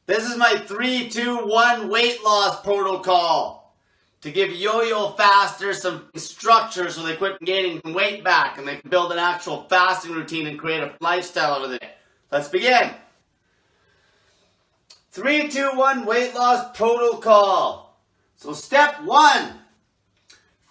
This is my 3-2-1 weight loss protocol to give yo-yo fasters some structure so they quit gaining weight back and they can build an actual fasting routine and create a lifestyle out of it. Let's begin. 3-2-1 weight loss protocol. So step 1,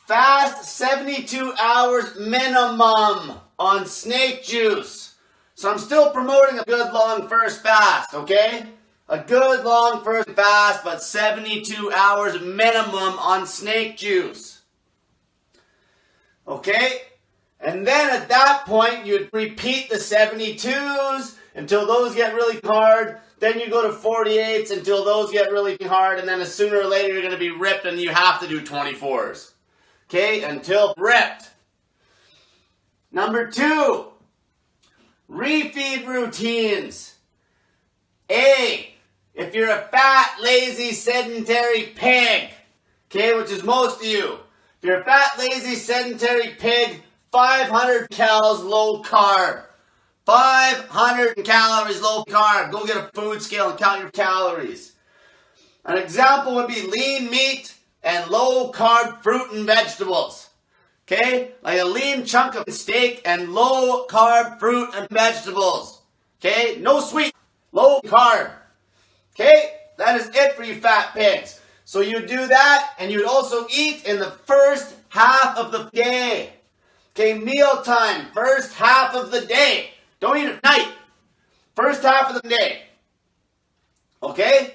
fast 72 hours minimum on snake juice. So I'm still promoting a good long first fast, okay? A good long first fast, but 72 hours minimum on snake juice. Okay? And then at that point, you'd repeat the 72s until those get really hard. Then you go to 48s until those get really hard. And then sooner or later, you're going to be ripped and you have to do 24s. Okay? Until ripped. Number 2, refeed routines. A, if you're a fat, lazy, sedentary pig, okay, which is most of you. If you're a fat, lazy, sedentary pig, 500 calories low carb. 500 calories low carb. Go get a food scale and count your calories. An example would be lean meat and low carb fruit and vegetables. Okay? Like a lean chunk of steak and low carb fruit and vegetables. Okay? No sweet. Low carb. Okay? That is it for you fat pigs. So you do that, and you'd also eat in the first half of the day. Okay, meal time, first half of the day. Don't eat at night. First half of the day. Okay?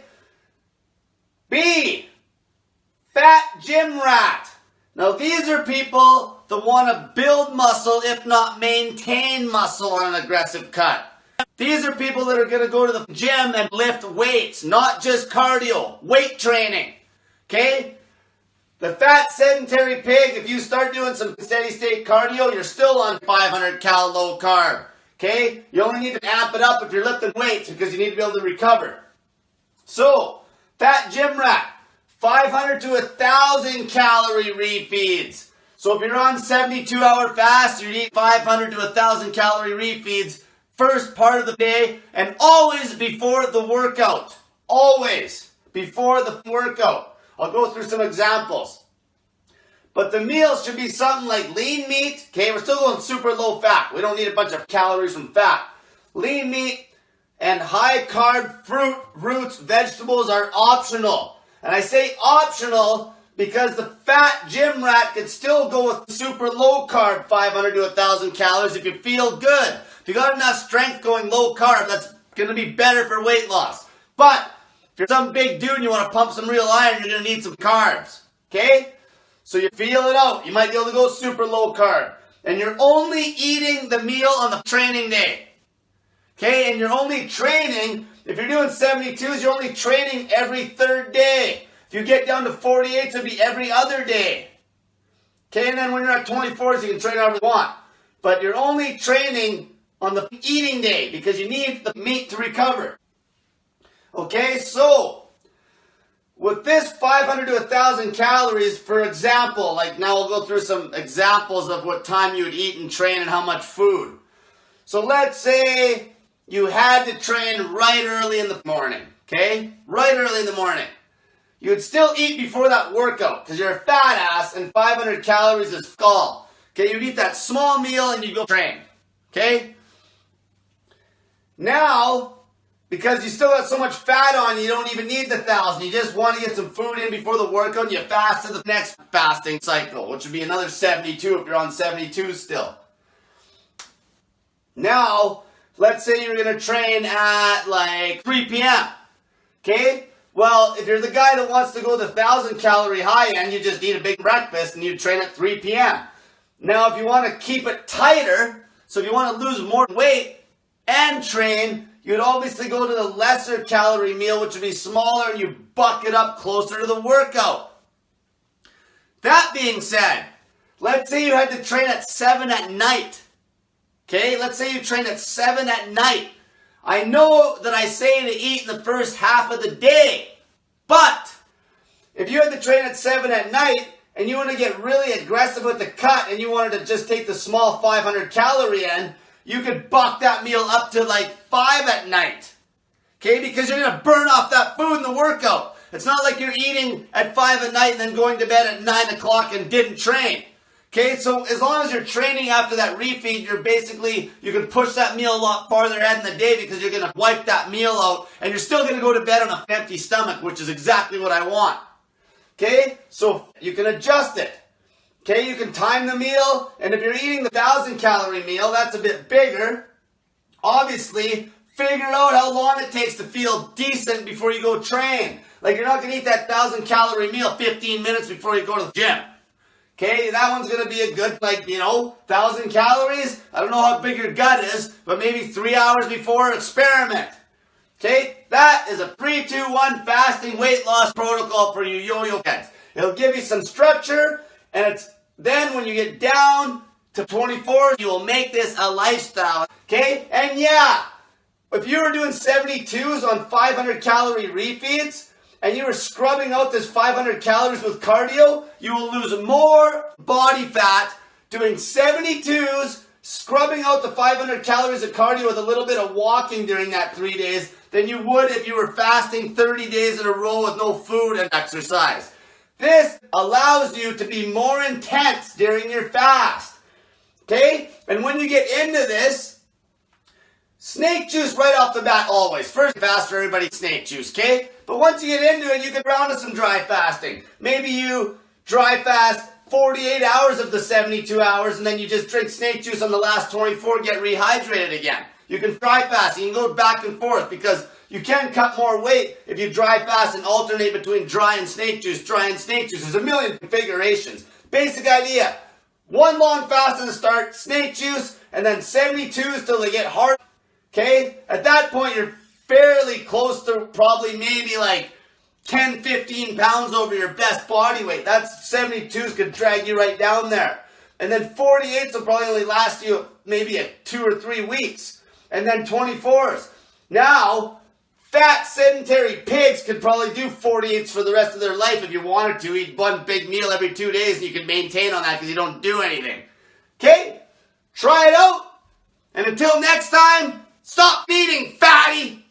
B, fat gym rat. Now these are people that want to build muscle, if not maintain muscle on an aggressive cut. These are people that are going to go to the gym and lift weights, not just cardio, weight training. Okay? The fat sedentary pig, if you start doing some steady state cardio, you're still on 500 cal low carb. Okay? You only need to amp it up if you're lifting weights because you need to be able to recover. So, fat gym rat, 500 to 1,000 calorie refeeds. So if you're on 72-hour fast, you need 500 to 1,000 calorie refeeds first part of the day, and always before the workout. Always before the workout. I'll go through some examples. But the meals should be something like lean meat. Okay, we're still going super low fat. We don't need a bunch of calories from fat. Lean meat and high carb fruit, roots, vegetables are optional. And I say optional because the fat gym rat could still go with super low carb 500 to 1,000 calories if you feel good. If you got enough strength going low carb, that's going to be better for weight loss. But if you're some big dude and you want to pump some real iron, you're going to need some carbs. Okay? So you feel it out. You might be able to go super low carb. And you're only eating the meal on the training day. Okay? And you're only training, if you're doing 72s, you're only training every third day. If you get down to 48s, it'll be every other day. Okay? And then when you're at 24s, you can train however you want. But you're only training on the eating day because you need the meat to recover. Okay, so with this 500 to 1,000 calories, for example, like now we'll go through some examples of what time you would eat and train and how much food. So let's say you had to train right early in the morning, okay? Right early in the morning. You would still eat before that workout because you're a fat ass and 500 calories is skull. Okay, you'd eat that small meal and you'd go train, okay? Now, because you still got so much fat on, you don't even need the 1,000. You just want to get some food in before the workout, and you fast to the next fasting cycle, which would be another 72 if you're on 72 still. Now, let's say you're going to train at like 3 p.m. Okay? Well, if you're the guy that wants to go the 1,000 calorie high end, you just eat a big breakfast and you train at 3 p.m. Now, if you want to keep it tighter, so if you want to lose more weight and train, you'd obviously go to the lesser calorie meal, which would be smaller, and you buck it up closer to the workout. That being said, let's say you had to train at 7 at night. Okay, let's say you train at 7 at night. I know that I say to eat in the first half of the day, but if you had to train at 7 at night and you want to get really aggressive with the cut and you wanted to just take the small 500 calorie end, you could buck that meal up to like 5 at night. Okay, because you're going to burn off that food in the workout. It's not like you're eating at 5 at night and then going to bed at 9 o'clock and didn't train. Okay, so as long as you're training after that refeed, you can push that meal a lot farther ahead in the day because you're going to wipe that meal out and you're still going to go to bed on an empty stomach, which is exactly what I want. Okay, so you can adjust it. Okay, you can time the meal, and if you're eating the 1,000-calorie meal, that's a bit bigger. Obviously, figure out how long it takes to feel decent before you go train. Like, you're not going to eat that 1,000-calorie meal 15 minutes before you go to the gym. Okay, that one's going to be a good, 1,000 calories. I don't know how big your gut is, but maybe 3 hours before, experiment. Okay, that is a 3-2-1 fasting weight loss protocol for you yo-yo kids. It'll give you some structure, and then when you get down to 24, you will make this a lifestyle. Okay, and yeah, if you were doing 72s on 500-calorie refeeds, and you were scrubbing out this 500 calories with cardio, you will lose more body fat doing 72s, scrubbing out the 500 calories of cardio with a little bit of walking during that 3 days than you would if you were fasting 30 days in a row with no food and exercise. This allows you to be more intense during your fast. Okay? And when you get into this, snake juice right off the bat always. First fast for everybody, snake juice, okay? But once you get into it, you can round to some dry fasting. Maybe you dry fast 48 hours of the 72 hours and then you just drink snake juice on the last 24, get rehydrated again. You can dry fast, you can go back and forth because you can cut more weight if you dry fast and alternate between dry and snake juice, dry and snake juice. There's a million configurations. Basic idea, one long fast at the start, snake juice, and then 72s till they get hard. Okay, at that point you're fairly close to probably maybe 10, 15 pounds over your best body weight. That's 72s could drag you right down there. And then 48s will probably only last you maybe 2 or 3 weeks. And then 24s. Now, fat sedentary pigs could probably do 48s for the rest of their life if you wanted to. Eat one big meal every 2 days and you can maintain on that because you don't do anything. Okay, try it out. And until next time, stop feeding, fatty!